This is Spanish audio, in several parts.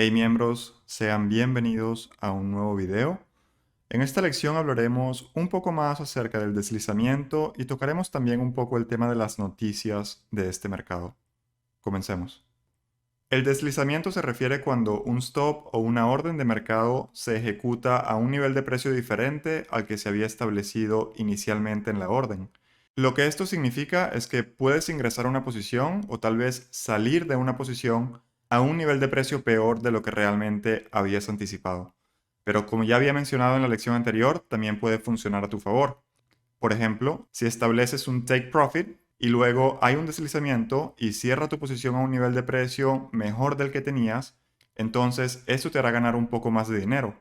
Hey miembros, sean bienvenidos a un nuevo video. En esta lección hablaremos un poco más acerca del deslizamiento y tocaremos también un poco el tema de las noticias de este mercado. Comencemos. El deslizamiento se refiere cuando un stop o una orden de mercado se ejecuta a un nivel de precio diferente al que se había establecido inicialmente en la orden. Lo que esto significa es que puedes ingresar a una posición o tal vez salir de una posición a un nivel de precio peor de lo que realmente habías anticipado. Pero como ya había mencionado en la lección anterior, también puede funcionar a tu favor. Por ejemplo, si estableces un take profit y luego hay un deslizamiento y cierra tu posición a un nivel de precio mejor del que tenías, entonces eso te hará ganar un poco más de dinero.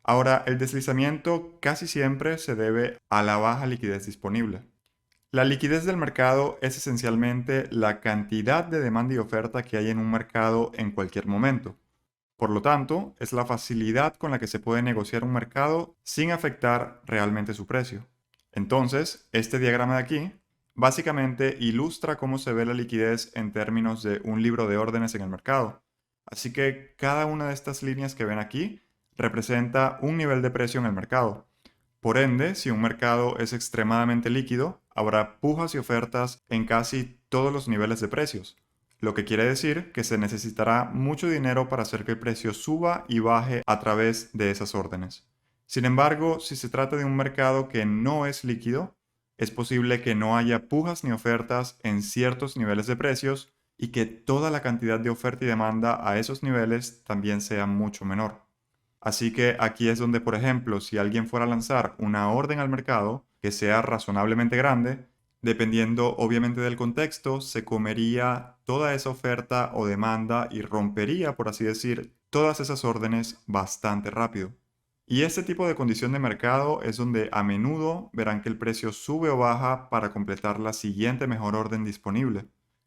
Ahora, el deslizamiento casi siempre se debe a la baja liquidez disponible. La liquidez del mercado es esencialmente la cantidad de demanda y oferta que hay en un mercado en cualquier momento. Por lo tanto, es la facilidad con la que se puede negociar un mercado sin afectar realmente su precio. Entonces, este diagrama de aquí básicamente ilustra cómo se ve la liquidez en términos de un libro de órdenes en el mercado. Así que cada una de estas líneas que ven aquí representa un nivel de precio en el mercado. Por ende, si un mercado es extremadamente líquido, habrá pujas y ofertas en casi todos los niveles de precios, lo que quiere decir que se necesitará mucho dinero para hacer que el precio suba y baje a través de esas órdenes. Sin embargo, si se trata de un mercado que no es líquido, es posible que no haya pujas ni ofertas en ciertos niveles de precios y que toda la cantidad de oferta y demanda a esos niveles también sea mucho menor. Así que aquí es donde, por ejemplo, si alguien fuera a lanzar una orden al mercado que sea razonablemente grande, dependiendo obviamente del contexto, se comería toda esa oferta o demanda y rompería, por así decir, todas esas órdenes bastante rápido. Y este tipo de condición de mercado es donde a menudo verán que el precio sube o baja para completar la siguiente mejor orden disponible.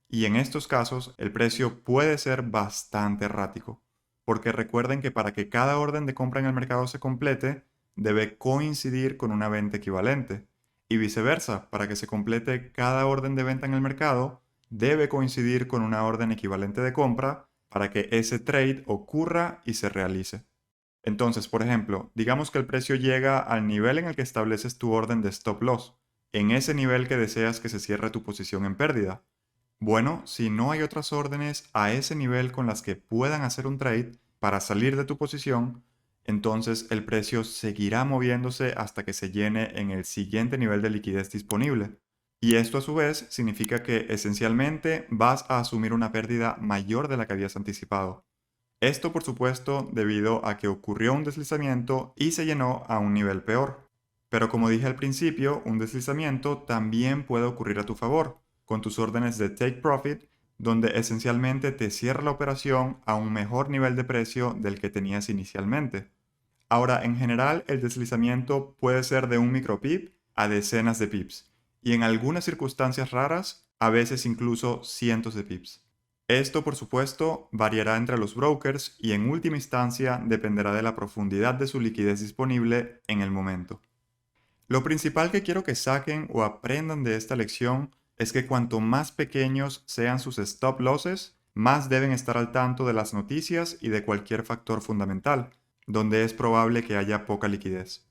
Y en estos casos, el precio puede ser bastante errático porque recuerden que para que cada orden de compra en el mercado se complete, debe coincidir con una venta equivalente. Y viceversa, para que se complete cada orden de venta en el mercado, debe coincidir con una orden equivalente de compra para que ese trade ocurra y se realice. Entonces, por ejemplo, digamos que el precio llega al nivel en el que estableces tu orden de stop loss, en ese nivel que deseas que se cierre tu posición en pérdida. Bueno, si no hay otras órdenes a ese nivel con las que puedan hacer un trade para salir de tu posición, entonces el precio seguirá moviéndose hasta que se llene en el siguiente nivel de liquidez disponible. Y esto a su vez significa que esencialmente vas a asumir una pérdida mayor de la que habías anticipado. Esto por supuesto debido a que ocurrió un deslizamiento y se llenó a un nivel peor. Pero como dije al principio, un deslizamiento también puede ocurrir a tu favor con tus órdenes de take profit, donde esencialmente te cierra la operación a un mejor nivel de precio del que tenías inicialmente. Ahora, en general, el deslizamiento puede ser de un micropip a decenas de pips, y en algunas circunstancias raras, a veces incluso cientos de pips. Esto, por supuesto, variará entre los brokers y en última instancia dependerá de la profundidad de su liquidez disponible en el momento. Lo principal que quiero que saquen o aprendan de esta lección es que cuanto más pequeños sean sus stop losses, más deben estar al tanto de las noticias y de cualquier factor fundamental, donde es probable que haya poca liquidez.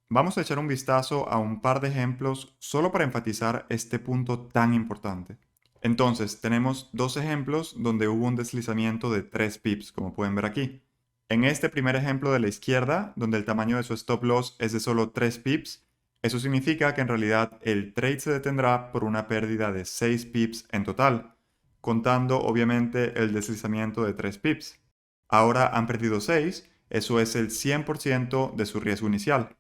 Vamos a echar un vistazo a un par de ejemplos solo para enfatizar este punto tan importante. Entonces, tenemos dos ejemplos donde hubo un deslizamiento de 3 pips, como pueden ver aquí. En este primer ejemplo de la izquierda, donde el tamaño de su stop loss es de solo 3 pips, eso significa que en realidad el trade se detendrá por una pérdida de 6 pips en total, contando obviamente el deslizamiento de 3 pips. Ahora han perdido 6, eso es el 100% de su riesgo inicial.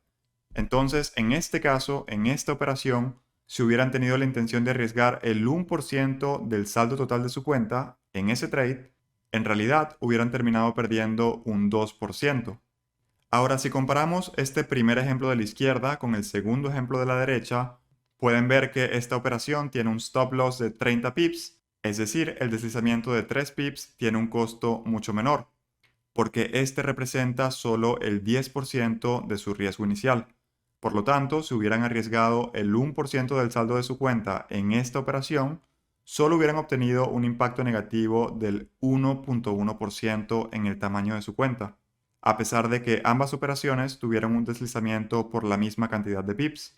Entonces, en este caso, en esta operación, si hubieran tenido la intención de arriesgar el 1% del saldo total de su cuenta en ese trade, en realidad hubieran terminado perdiendo un 2%. Ahora, si comparamos este primer ejemplo de la izquierda con el segundo ejemplo de la derecha, pueden ver que esta operación tiene un stop loss de 30 pips, es decir, el deslizamiento de 3 pips tiene un costo mucho menor, porque este representa solo el 10% de su riesgo inicial. Por lo tanto, si hubieran arriesgado el 1% del saldo de su cuenta en esta operación, solo hubieran obtenido un impacto negativo del 1.1% en el tamaño de su cuenta, a pesar de que ambas operaciones tuvieron un deslizamiento por la misma cantidad de pips.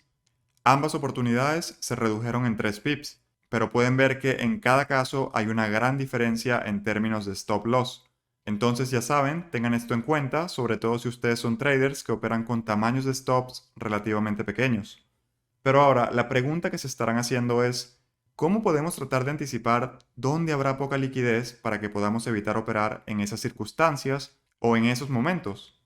Ambas oportunidades se redujeron en 3 pips, pero pueden ver que en cada caso hay una gran diferencia en términos de stop loss. Entonces ya saben, tengan esto en cuenta, sobre todo si ustedes son traders que operan con tamaños de stops relativamente pequeños. Pero ahora, la pregunta que se estarán haciendo es, ¿cómo podemos tratar de anticipar dónde habrá poca liquidez para que podamos evitar operar en esas circunstancias o en esos momentos?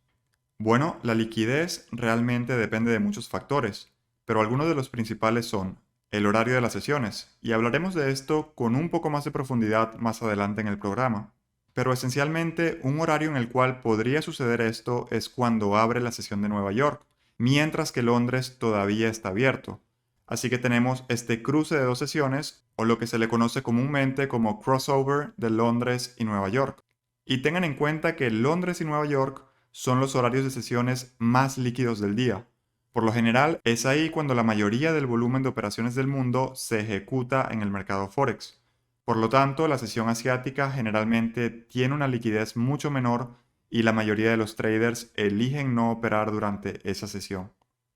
Bueno, la liquidez realmente depende de muchos factores, pero algunos de los principales son el horario de las sesiones, y hablaremos de esto con un poco más de profundidad más adelante en el programa. Pero esencialmente, un horario en el cual podría suceder esto es cuando abre la sesión de Nueva York, mientras que Londres todavía está abierto. Así que tenemos este cruce de dos sesiones, o lo que se le conoce comúnmente como crossover de Londres y Nueva York. Y tengan en cuenta que Londres y Nueva York son los horarios de sesiones más líquidos del día. Por lo general, es ahí cuando la mayoría del volumen de operaciones del mundo se ejecuta en el mercado Forex. Por lo tanto, la sesión asiática generalmente tiene una liquidez mucho menor y la mayoría de los traders eligen no operar durante esa sesión.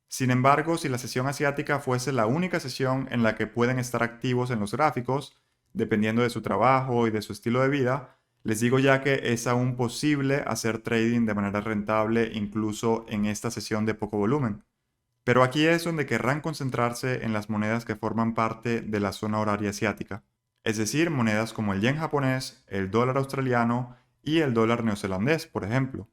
Sin embargo, si la sesión asiática fuese la única sesión en la que pueden estar activos en los gráficos, dependiendo de su trabajo y de su estilo de vida, les digo ya que es aún posible hacer trading de manera rentable incluso en esta sesión de poco volumen. Pero aquí es donde querrán concentrarse en las monedas que forman parte de la zona horaria asiática, es decir, monedas como el yen japonés, el dólar australiano y el dólar neozelandés, por ejemplo.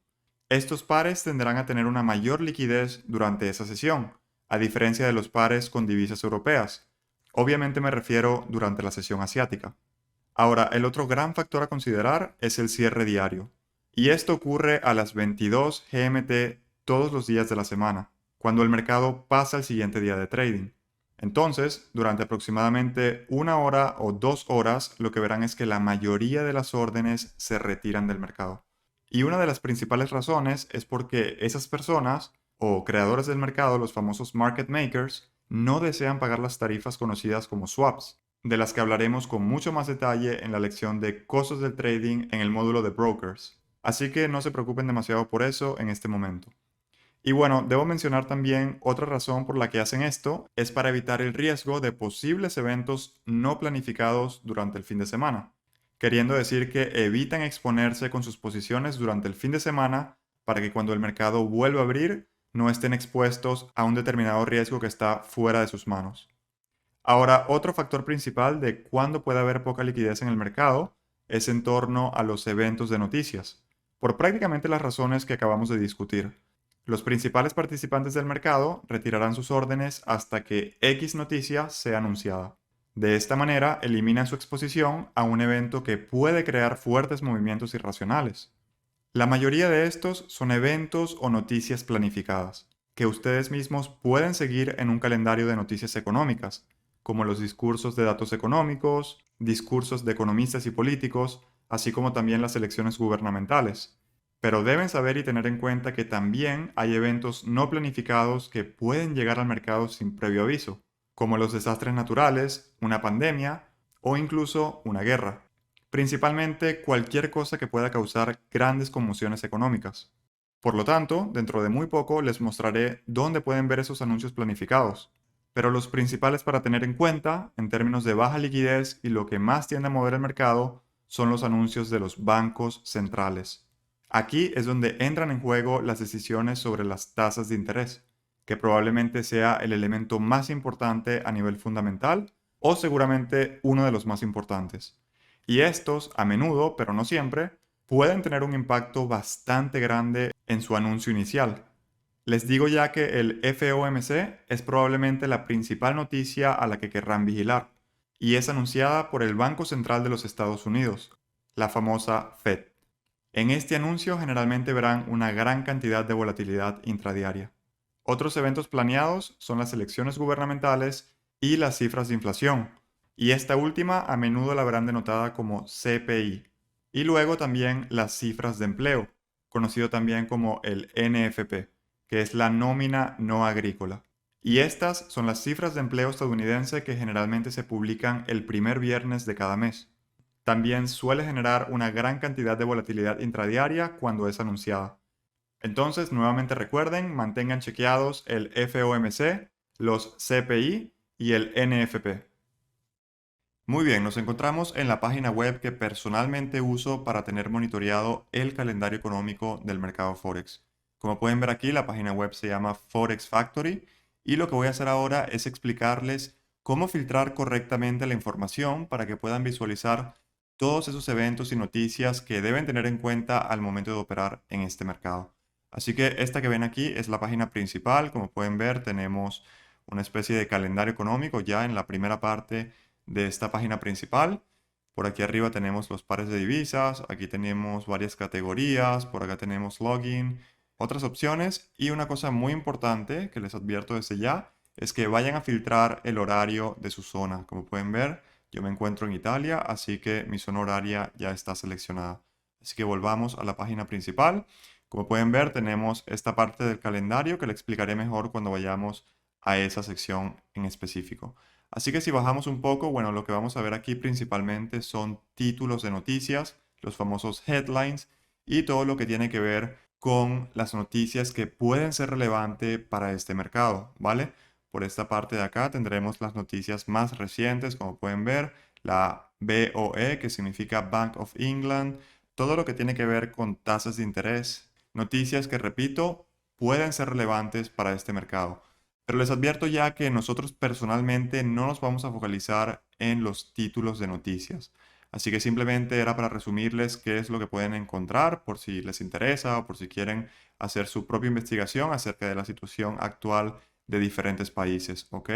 Estos pares tendrán a tener una mayor liquidez durante esa sesión, a diferencia de los pares con divisas europeas. Obviamente me refiero durante la sesión asiática. Ahora, el otro gran factor a considerar es el cierre diario. Y esto ocurre a las 22 GMT todos los días de la semana, cuando el mercado pasa al siguiente día de trading. Entonces, durante aproximadamente 1 hora o 2 horas, lo que verán es que la mayoría de las órdenes se retiran del mercado. Y una de las principales razones es porque esas personas o creadores del mercado, los famosos market makers, no desean pagar las tarifas conocidas como swaps, de las que hablaremos con mucho más detalle en la lección de costos del trading en el módulo de brokers. Así que no se preocupen demasiado por eso en este momento. Y bueno, debo mencionar también otra razón por la que hacen esto, es para evitar el riesgo de posibles eventos no planificados durante el fin de semana, queriendo decir que evitan exponerse con sus posiciones durante el fin de semana para que cuando el mercado vuelva a abrir no estén expuestos a un determinado riesgo que está fuera de sus manos. Ahora, otro factor principal de cuándo puede haber poca liquidez en el mercado es en torno a los eventos de noticias, por prácticamente las razones que acabamos de discutir. Los principales participantes del mercado retirarán sus órdenes hasta que X noticia sea anunciada. De esta manera, eliminan su exposición a un evento que puede crear fuertes movimientos irracionales. La mayoría de estos son eventos o noticias planificadas, que ustedes mismos pueden seguir en un calendario de noticias económicas, como los discursos de datos económicos, discursos de economistas y políticos, así como también las elecciones gubernamentales. Pero deben saber y tener en cuenta que también hay eventos no planificados que pueden llegar al mercado sin previo aviso, como los desastres naturales, una pandemia o incluso una guerra. Principalmente cualquier cosa que pueda causar grandes conmociones económicas. Por lo tanto, dentro de muy poco les mostraré dónde pueden ver esos anuncios planificados, pero los principales para tener en cuenta, en términos de baja liquidez y lo que más tiende a mover el mercado, son los anuncios de los bancos centrales. Aquí es donde entran en juego las decisiones sobre las tasas de interés, que probablemente sea el elemento más importante a nivel fundamental o seguramente uno de los más importantes. Y estos, a menudo, pero no siempre, pueden tener un impacto bastante grande en su anuncio inicial. Les digo ya que el FOMC es probablemente la principal noticia a la que querrán vigilar, y es anunciada por el Banco Central de los Estados Unidos, la famosa Fed. En este anuncio generalmente verán una gran cantidad de volatilidad intradiaria. Otros eventos planeados son las elecciones gubernamentales y las cifras de inflación, y esta última a menudo la verán denotada como CPI, y luego también las cifras de empleo, conocido también como el NFP, que es la nómina no agrícola. Y estas son las cifras de empleo estadounidense que generalmente se publican el primer viernes de cada mes. También suele generar una gran cantidad de volatilidad intradiaria cuando es anunciada. Entonces, nuevamente recuerden, mantengan chequeados el FOMC, los CPI y el NFP. Muy bien, nos encontramos en la página web que personalmente uso para tener monitoreado el calendario económico del mercado Forex. Como pueden ver aquí, la página web se llama Forex Factory y lo que voy a hacer ahora es explicarles cómo filtrar correctamente la información para que puedan visualizar todos esos eventos y noticias que deben tener en cuenta al momento de operar en este mercado. Así que esta que ven aquí es la página principal. Como pueden ver, tenemos una especie de calendario económico ya en la primera parte de esta página principal. Por aquí arriba tenemos los pares de divisas, aquí tenemos varias categorías, por acá tenemos login, otras opciones y una cosa muy importante que les advierto desde ya es que vayan a filtrar el horario de su zona. Como pueden ver, yo me encuentro en Italia, así que mi zona horaria ya está seleccionada. Así que volvamos a la página principal. Como pueden ver, tenemos esta parte del calendario que le explicaré mejor cuando vayamos a esa sección en específico. Así que si bajamos un poco, bueno, lo que vamos a ver aquí principalmente son títulos de noticias, los famosos headlines y todo lo que tiene que ver con las noticias que pueden ser relevantes para este mercado, ¿vale? Por esta parte de acá tendremos las noticias más recientes, como pueden ver, la BOE, que significa Bank of England, todo lo que tiene que ver con tasas de interés, noticias que, repito, pueden ser relevantes para este mercado. Pero les advierto ya que nosotros personalmente no nos vamos a focalizar en los títulos de noticias. Así que simplemente era para resumirles qué es lo que pueden encontrar por si les interesa o por si quieren hacer su propia investigación acerca de la situación actual de diferentes países, ¿ok?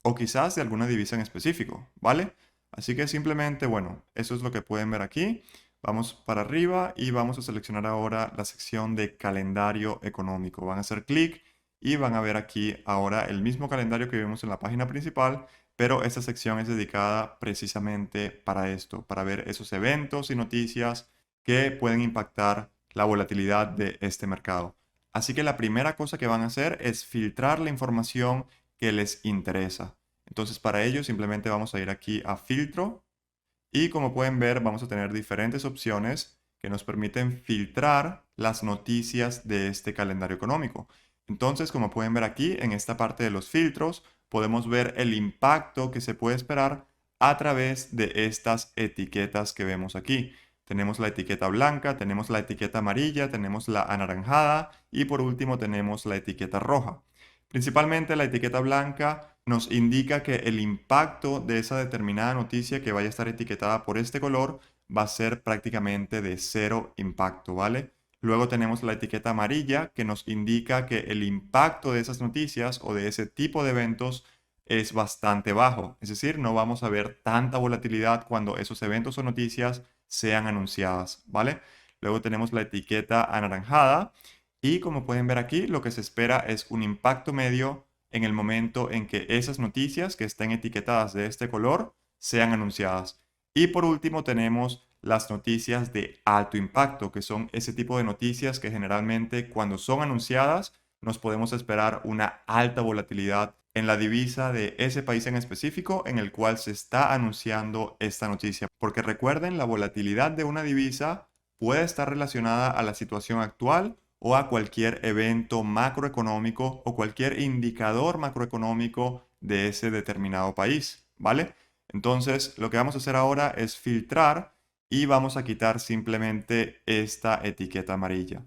O quizás de alguna divisa en específico, ¿vale? Así que simplemente, bueno, eso es lo que pueden ver aquí. Vamos para arriba y vamos a seleccionar ahora la sección de calendario económico. Van a hacer clic y van a ver aquí ahora el mismo calendario que vimos en la página principal, pero esta sección es dedicada precisamente para esto, para ver esos eventos y noticias que pueden impactar la volatilidad de este mercado. Así que la primera cosa que van a hacer es filtrar la información que les interesa. Entonces, para ello simplemente vamos a ir aquí a filtro y como pueden ver vamos a tener diferentes opciones que nos permiten filtrar las noticias de este calendario económico. Entonces, como pueden ver aquí, en esta parte de los filtros, podemos ver el impacto que se puede esperar a través de estas etiquetas que vemos aquí. Tenemos la etiqueta blanca, tenemos la etiqueta amarilla, tenemos la anaranjada y por último tenemos la etiqueta roja. Principalmente la etiqueta blanca nos indica que el impacto de esa determinada noticia que vaya a estar etiquetada por este color va a ser prácticamente de cero impacto, ¿vale? Luego tenemos la etiqueta amarilla que nos indica que el impacto de esas noticias o de ese tipo de eventos es bastante bajo. Es decir, no vamos a ver tanta volatilidad cuando esos eventos o noticias sean anunciadas, ¿vale? Luego tenemos la etiqueta anaranjada y como pueden ver aquí, lo que se espera es un impacto medio en el momento en que esas noticias que estén etiquetadas de este color sean anunciadas. Y por último tenemos las noticias de alto impacto, que son ese tipo de noticias que generalmente cuando son anunciadas nos podemos esperar una alta volatilidad en la divisa de ese país en específico en el cual se está anunciando esta noticia. Porque recuerden, la volatilidad de una divisa puede estar relacionada a la situación actual o a cualquier evento macroeconómico o cualquier indicador macroeconómico de ese determinado país, ¿vale? Entonces, lo que vamos a hacer ahora es filtrar y vamos a quitar simplemente esta etiqueta amarilla.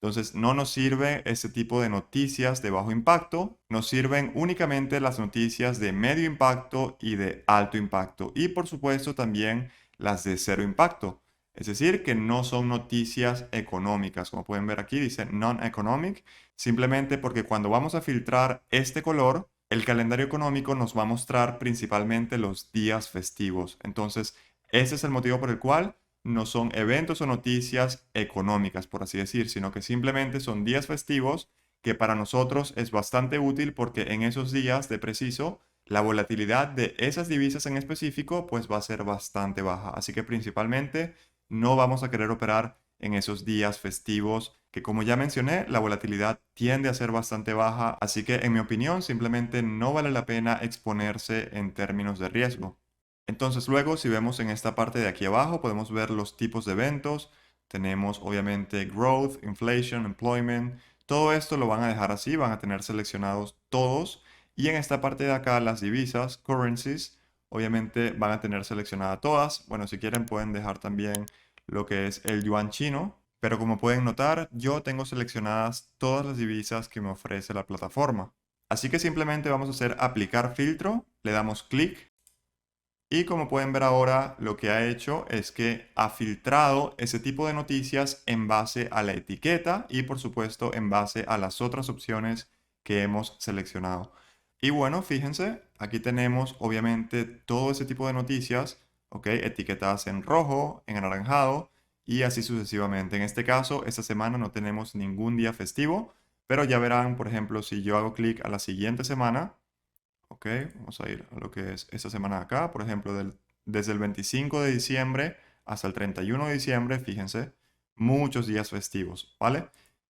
Entonces, no nos sirve este tipo de noticias de bajo impacto, nos sirven únicamente las noticias de medio impacto y de alto impacto y por supuesto también las de cero impacto. Es decir, que no son noticias económicas. Como pueden ver aquí, dice non-economic, simplemente porque cuando vamos a filtrar este color, el calendario económico nos va a mostrar principalmente los días festivos. Entonces, ese es el motivo por el cual no son eventos o noticias económicas, por así decir, sino que simplemente son días festivos que para nosotros es bastante útil porque en esos días de preciso la volatilidad de esas divisas en específico pues va a ser bastante baja. Así que principalmente no vamos a querer operar en esos días festivos que como ya mencioné, la volatilidad tiende a ser bastante baja, así que en mi opinión simplemente no vale la pena exponerse en términos de riesgo. Entonces luego, si vemos en esta parte de aquí abajo, podemos ver los tipos de eventos. Tenemos obviamente growth, inflation, employment. Todo esto lo van a dejar así, van a tener seleccionados todos. Y en esta parte de acá, las divisas, currencies, obviamente van a tener seleccionadas todas. Bueno, si quieren pueden dejar también lo que es el yuan chino. Pero como pueden notar, yo tengo seleccionadas todas las divisas que me ofrece la plataforma. Así que simplemente vamos a hacer aplicar filtro, le damos clic y como pueden ver ahora, lo que ha hecho es que ha filtrado ese tipo de noticias en base a la etiqueta y por supuesto en base a las otras opciones que hemos seleccionado. Y bueno, fíjense, aquí tenemos obviamente todo ese tipo de noticias, ¿ok? Etiquetadas en rojo, en anaranjado y así sucesivamente. En este caso, esta semana no tenemos ningún día festivo, pero ya verán, por ejemplo, si yo hago clic a la siguiente semana, ok, vamos a ir a lo que es esta semana de acá, por ejemplo, desde el 25 de diciembre hasta el 31 de diciembre, fíjense, muchos días festivos, ¿vale?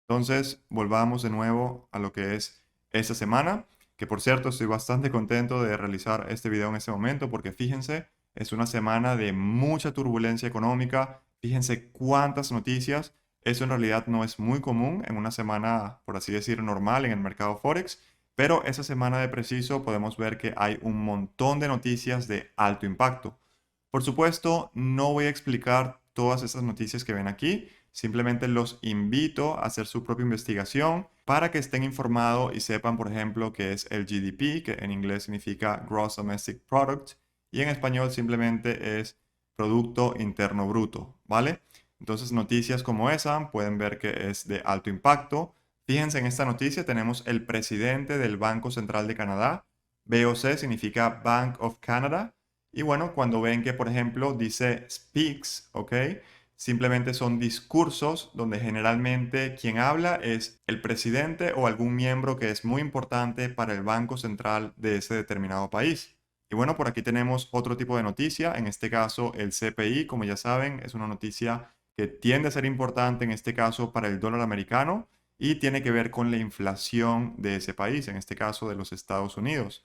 Entonces, volvamos de nuevo a lo que es esta semana, que por cierto estoy bastante contento de realizar este video en este momento porque fíjense, es una semana de mucha turbulencia económica, fíjense cuántas noticias, eso en realidad no es muy común en una semana, por así decir, normal en el mercado Forex, pero esa semana de preciso podemos ver que hay un montón de noticias de alto impacto. Por supuesto, no voy a explicar todas esas noticias que ven aquí, simplemente los invito a hacer su propia investigación para que estén informados y sepan, por ejemplo, qué es el GDP, que en inglés significa Gross Domestic Product, y en español simplemente es Producto Interno Bruto, ¿vale? Entonces, noticias como esa pueden ver que es de alto impacto. Fíjense en esta noticia, tenemos el presidente del Banco Central de Canadá. BOC significa Bank of Canada. Y bueno, cuando ven que, por ejemplo, dice speaks, ¿ok? Simplemente son discursos donde generalmente quien habla es el presidente o algún miembro que es muy importante para el Banco Central de ese determinado país. Y bueno, por aquí tenemos otro tipo de noticia, en este caso el CPI, como ya saben, es una noticia que tiende a ser importante en este caso para el dólar americano y tiene que ver con la inflación de ese país, en este caso de los Estados Unidos.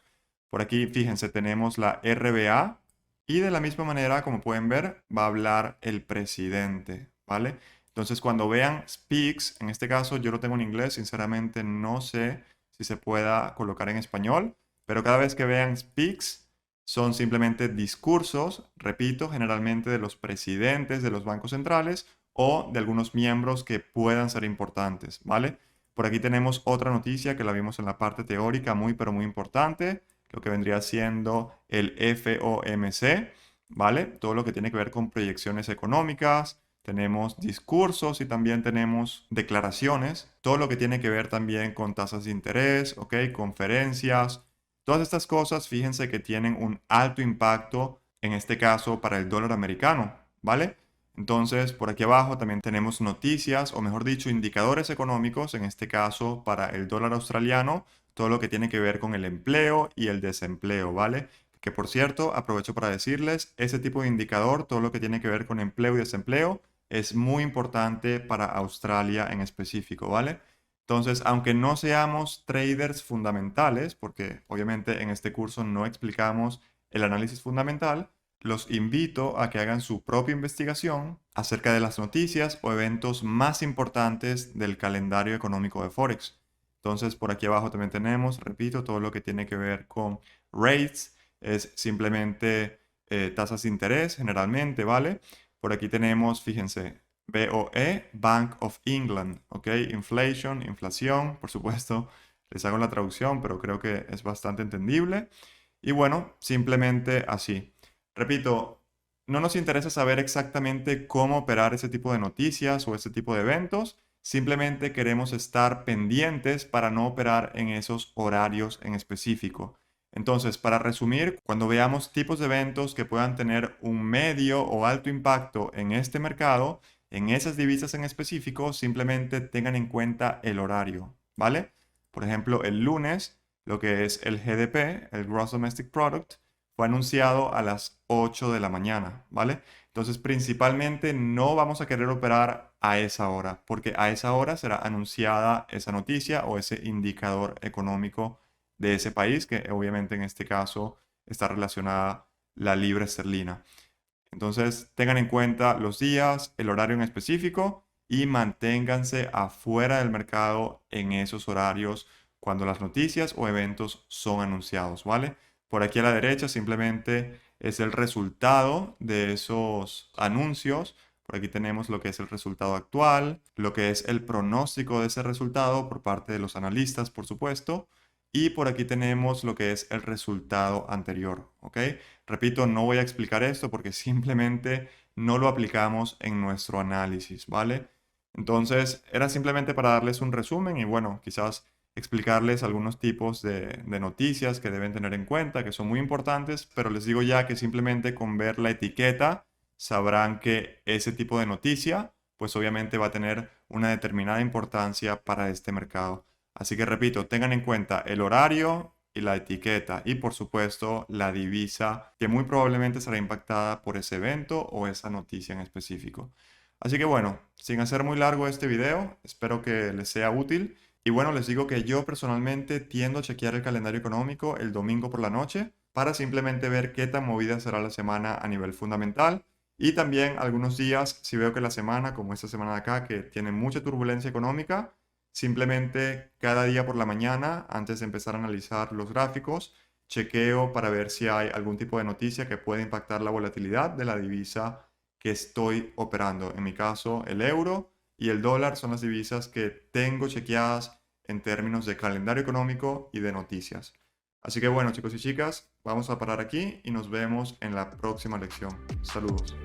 Por aquí, fíjense, tenemos la RBA y de la misma manera, como pueden ver, va a hablar el presidente, ¿vale? Entonces, cuando vean speaks, en este caso yo lo tengo en inglés, sinceramente no sé si se pueda colocar en español, pero cada vez que vean speaks, son simplemente discursos, repito, generalmente de los presidentes de los bancos centrales o de algunos miembros que puedan ser importantes, ¿vale? Por aquí tenemos otra noticia que la vimos en la parte teórica, muy pero muy importante, lo que vendría siendo el FOMC, ¿vale? Todo lo que tiene que ver con proyecciones económicas, tenemos discursos y también tenemos declaraciones, todo lo que tiene que ver también con tasas de interés, ¿ok? Conferencias, todas estas cosas, fíjense que tienen un alto impacto, en este caso para el dólar americano, ¿vale? Entonces, por aquí abajo también tenemos noticias, o mejor dicho, indicadores económicos, en este caso para el dólar australiano, todo lo que tiene que ver con el empleo y el desempleo, ¿vale? Que por cierto, aprovecho para decirles, ese tipo de indicador, todo lo que tiene que ver con empleo y desempleo, es muy importante para Australia en específico, ¿vale? Entonces, aunque no seamos traders fundamentales, porque obviamente en este curso no explicamos el análisis fundamental, los invito a que hagan su propia investigación acerca de las noticias o eventos más importantes del calendario económico de Forex. Entonces, por aquí abajo también tenemos, repito, todo lo que tiene que ver con rates, es simplemente tasas de interés generalmente, ¿vale? Por aquí tenemos, fíjense, BOE, Bank of England, ¿ok? Inflation, inflación, por supuesto, les hago la traducción, pero creo que es bastante entendible. Y bueno, simplemente así. Repito, no nos interesa saber exactamente cómo operar ese tipo de noticias o ese tipo de eventos. Simplemente queremos estar pendientes para no operar en esos horarios en específico. Entonces, para resumir, cuando veamos tipos de eventos que puedan tener un medio o alto impacto en este mercado, en esas divisas en específico, simplemente tengan en cuenta el horario, ¿vale? Por ejemplo, el lunes, lo que es el GDP, el Gross Domestic Product, fue anunciado a las 8 de la mañana, ¿vale? Entonces, principalmente no vamos a querer operar a esa hora, porque a esa hora será anunciada esa noticia o ese indicador económico de ese país, que obviamente en este caso está relacionada la libra esterlina. Entonces, tengan en cuenta los días, el horario en específico y manténganse afuera del mercado en esos horarios cuando las noticias o eventos son anunciados, ¿vale? Por aquí a la derecha simplemente es el resultado de esos anuncios. Por aquí tenemos lo que es el resultado actual, lo que es el pronóstico de ese resultado por parte de los analistas, por supuesto. Y por aquí tenemos lo que es el resultado anterior, ¿ok? Repito, no voy a explicar esto porque simplemente no lo aplicamos en nuestro análisis, ¿vale? Entonces, era simplemente para darles un resumen y bueno, quizás explicarles algunos tipos de noticias que deben tener en cuenta, que son muy importantes, pero les digo ya que simplemente con ver la etiqueta sabrán que ese tipo de noticia, pues obviamente va a tener una determinada importancia para este mercado. Así que repito, tengan en cuenta el horario y la etiqueta y por supuesto la divisa que muy probablemente será impactada por ese evento o esa noticia en específico. Así que bueno, sin hacer muy largo este video, espero que les sea útil. Y bueno, les digo que yo personalmente tiendo a chequear el calendario económico el domingo por la noche para simplemente ver qué tan movida será la semana a nivel fundamental. Y también algunos días, si veo que la semana, como esta semana de acá, que tiene mucha turbulencia económica, simplemente cada día por la mañana, antes de empezar a analizar los gráficos, chequeo para ver si hay algún tipo de noticia que puede impactar la volatilidad de la divisa que estoy operando. En mi caso, el euro y el dólar son las divisas que tengo chequeadas en términos de calendario económico y de noticias. Así que bueno, chicos y chicas, vamos a parar aquí y nos vemos en la próxima lección. Saludos.